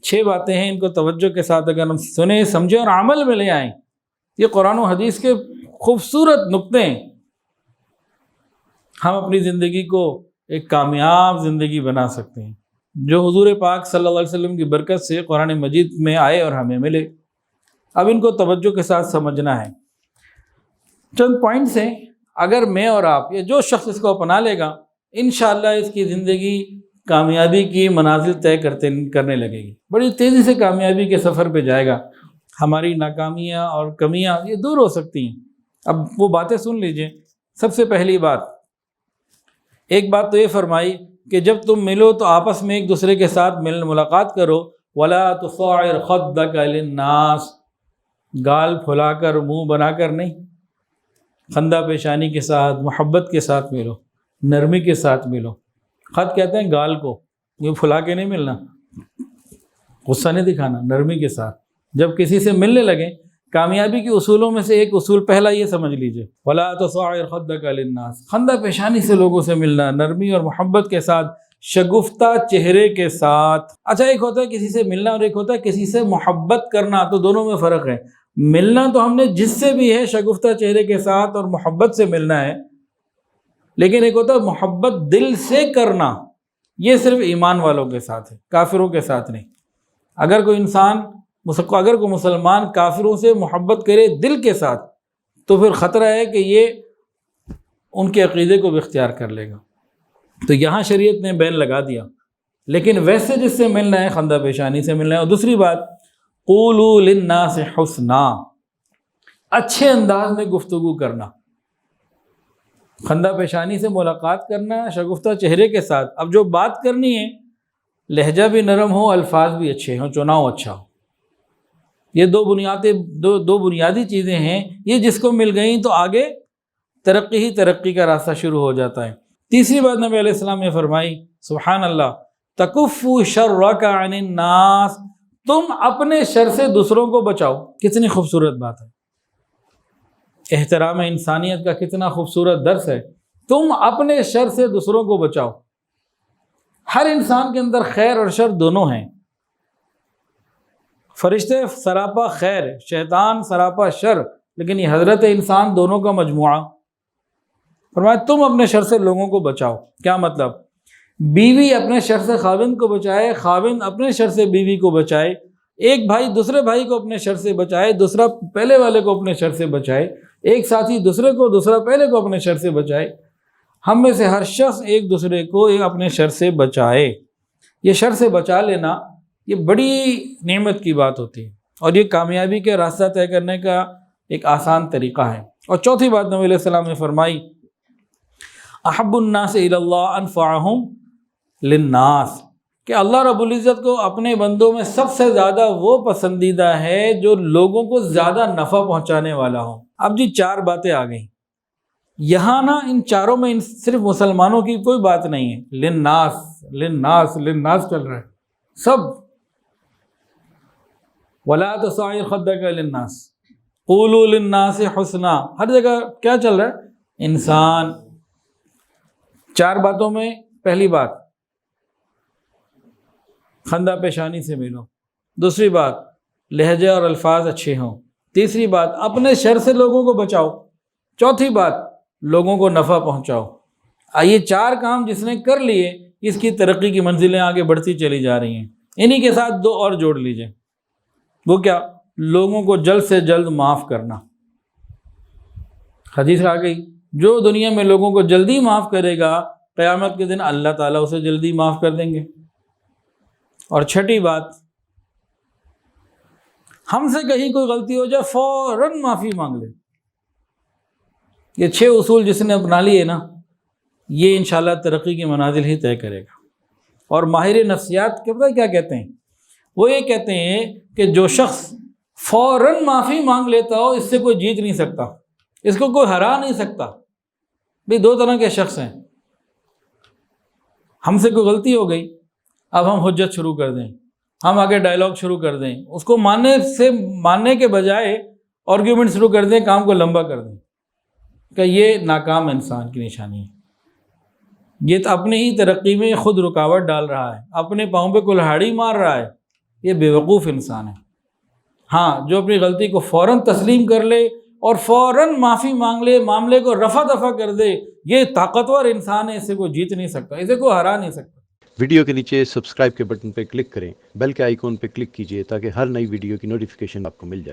6 باتیں ہیں، ان کو توجہ کے ساتھ اگر ہم سنیں سمجھیں اور عمل میں لے آئیں، یہ قرآن و حدیث کے خوبصورت نقطے ہیں، ہم اپنی زندگی کو ایک کامیاب زندگی بنا سکتے ہیں جو حضور پاک صلی اللہ علیہ وسلم کی برکت سے قرآن مجید میں آئے اور ہمیں ملے۔ اب ان کو توجہ کے ساتھ سمجھنا ہے۔ چند پوائنٹس ہیں، اگر میں اور آپ یا جو شخص اس کو اپنا لے گا انشاءاللہ اس کی زندگی کامیابی کی منازل طے کرنے لگے گی، بڑی تیزی سے کامیابی کے سفر پہ جائے گا، ہماری ناکامیاں اور کمیاں یہ دور ہو سکتی ہیں۔ اب وہ باتیں سن لیجئے۔ سب سے پہلی بات، ایک بات تو یہ فرمائی کہ جب تم ملو تو آپس میں ایک دوسرے کے ساتھ ملاقات کرو، وَلَا تُصَعِّرْ خَدَّكَ لِلنَّاسِ، گال پھلا کر منہ بنا کر نہیں، خندہ پیشانی کے ساتھ محبت کے ساتھ ملو، نرمی کے ساتھ ملو۔ خط کہتے ہیں گال کو، یہ پھلا کے نہیں ملنا، غصہ نہیں دکھانا، نرمی کے ساتھ۔ جب کسی سے ملنے لگیں، کامیابی کے اصولوں میں سے ایک اصول پہلا یہ سمجھ لیجئے، وَلَا تُصَعِّرْ خَدَّكَ لِلنَّاسِ، خندہ پیشانی سے لوگوں سے ملنا، نرمی اور محبت کے ساتھ، شگفتہ چہرے کے ساتھ۔ اچھا، ایک ہوتا ہے کسی سے ملنا اور ایک ہوتا ہے کسی سے محبت کرنا، تو دونوں میں فرق ہے۔ ملنا تو ہم نے جس سے بھی ہے شگفتہ چہرے کے ساتھ اور محبت سے ملنا ہے، لیکن ایک ہوتا ہے محبت دل سے کرنا، یہ صرف ایمان والوں کے ساتھ ہے، کافروں کے ساتھ نہیں۔ اگر کوئی مسلمان کافروں سے محبت کرے دل کے ساتھ تو پھر خطرہ ہے کہ یہ ان کے عقیدے کو بھی اختیار کر لے گا، تو یہاں شریعت نے بین لگا دیا۔ لیکن ویسے جس سے ملنا ہے خندہ پیشانی سے ملنا ہے۔ اور دوسری بات، قولوا للناس حسنا، اچھے انداز میں گفتگو کرنا، خندہ پیشانی سے ملاقات کرنا، شگفتہ چہرے کے ساتھ۔ اب جو بات کرنی ہے لہجہ بھی نرم ہو، الفاظ بھی اچھے ہوں، چناؤ اچھا ہو۔ یہ دو بنیادی چیزیں ہیں، یہ جس کو مل گئیں تو آگے ترقی ہی ترقی کا راستہ شروع ہو جاتا ہے۔ تیسری بات نبی علیہ السلام نے فرمائی، سبحان اللہ، تکفوا شرک عن الناس، تم اپنے شر سے دوسروں کو بچاؤ۔ کتنی خوبصورت بات ہے، احترام انسانیت کا کتنا خوبصورت درس ہے۔ تم اپنے شر سے دوسروں کو بچاؤ۔ ہر انسان کے اندر خیر اور شر دونوں ہیں، فرشتے سراپا خیر، شیطان سراپا شر، لیکن یہ حضرت انسان دونوں کا مجموعہ۔ فرمایا تم اپنے شر سے لوگوں کو بچاؤ۔ کیا مطلب؟ بیوی اپنے شر سے خاوند کو بچائے، خاوند اپنے شر سے بیوی کو بچائے، ایک بھائی دوسرے بھائی کو اپنے شر سے بچائے، دوسرا پہلے والے کو اپنے شر سے بچائے، ایک ساتھی دوسرے کو، دوسرا پہلے کو اپنے شر سے بچائے۔ ہم میں سے ہر شخص ایک دوسرے کو اپنے شر سے بچائے۔ یہ شر سے بچا لینا یہ بڑی نعمت کی بات ہوتی ہے، اور یہ کامیابی کے راستہ طے کرنے کا ایک آسان طریقہ ہے۔ اور چوتھی بات نبی علیہ السلام نے فرمائی، احب الناس الی اللہ انفعہم للناس، کہ اللہ رب العزت کو اپنے بندوں میں سب سے زیادہ وہ پسندیدہ ہے جو لوگوں کو زیادہ نفع پہنچانے والا ہو۔ اب جی 4 باتیں آ گئیں یہاں نا، ان چاروں میں صرف مسلمانوں کی کوئی بات نہیں ہے، للناس للناس للناس چل رہا ہے سب۔ وَلَا تُصَعِّرْ خَدَّكَ لِلنَّاسِ قُولُوا لِلنَّاسِ حُسْنًا، ہر جگہ کیا چل رہا ہے؟ انسان۔ 4 باتوں میں پہلی بات خندہ پیشانی سے ملو، دوسری بات لہجے اور الفاظ اچھے ہوں، تیسری بات اپنے شر سے لوگوں کو بچاؤ، چوتھی بات لوگوں کو نفع پہنچاؤ۔ یہ 4 کام جس نے کر لیے اس کی ترقی کی منزلیں آگے بڑھتی چلی جا رہی ہیں۔ انہی کے ساتھ 2 اور جوڑ لیجئے، وہ کیا؟ لوگوں کو جلد سے جلد معاف کرنا۔ حدیث آ گئی، جو دنیا میں لوگوں کو جلدی معاف کرے گا قیامت کے دن اللہ تعالیٰ اسے جلدی معاف کر دیں گے۔ اور چھٹی بات، ہم سے کہیں کوئی غلطی ہو جائے فوراً معافی مانگ لے۔ یہ 6 اصول جس نے اپنا لیے نا، یہ انشاءاللہ ترقی کی منازل ہی طے کرے گا۔ اور ماہر نفسیات کے پتہ کیا کہتے ہیں؟ وہ یہ کہتے ہیں کہ جو شخص فوراً معافی مانگ لیتا ہو اس سے کوئی جیت نہیں سکتا، اس کو کوئی ہرا نہیں سکتا۔ بھئی 2 طرح کے شخص ہیں، ہم سے کوئی غلطی ہو گئی، اب ہم حجت شروع کر دیں، ہم آگے ڈائلاگ شروع کر دیں، اس کو ماننے کے بجائے آرگیومنٹ شروع کر دیں، کام کو لمبا کر دیں، کہ یہ ناکام انسان کی نشانی ہے۔ یہ تو اپنے ہی ترقی میں خود رکاوٹ ڈال رہا ہے، اپنے پاؤں پہ کلہاڑی مار رہا ہے، یہ بیوقوف انسان ہے۔ ہاں، جو اپنی غلطی کو فوراً تسلیم کر لے اور فوراً معافی مانگ لے، معاملے کو رفع دفع کر دے، یہ طاقتور انسان ہے، اسے کوئی جیت نہیں سکتا، اسے کوئی ہرا نہیں سکتا۔ ویڈیو کے نیچے سبسکرائب کے بٹن پہ کلک کریں، بیل کے آئیکن پہ کلک کیجئے تاکہ ہر نئی ویڈیو کی نوٹیفیکیشن آپ کو مل جائے۔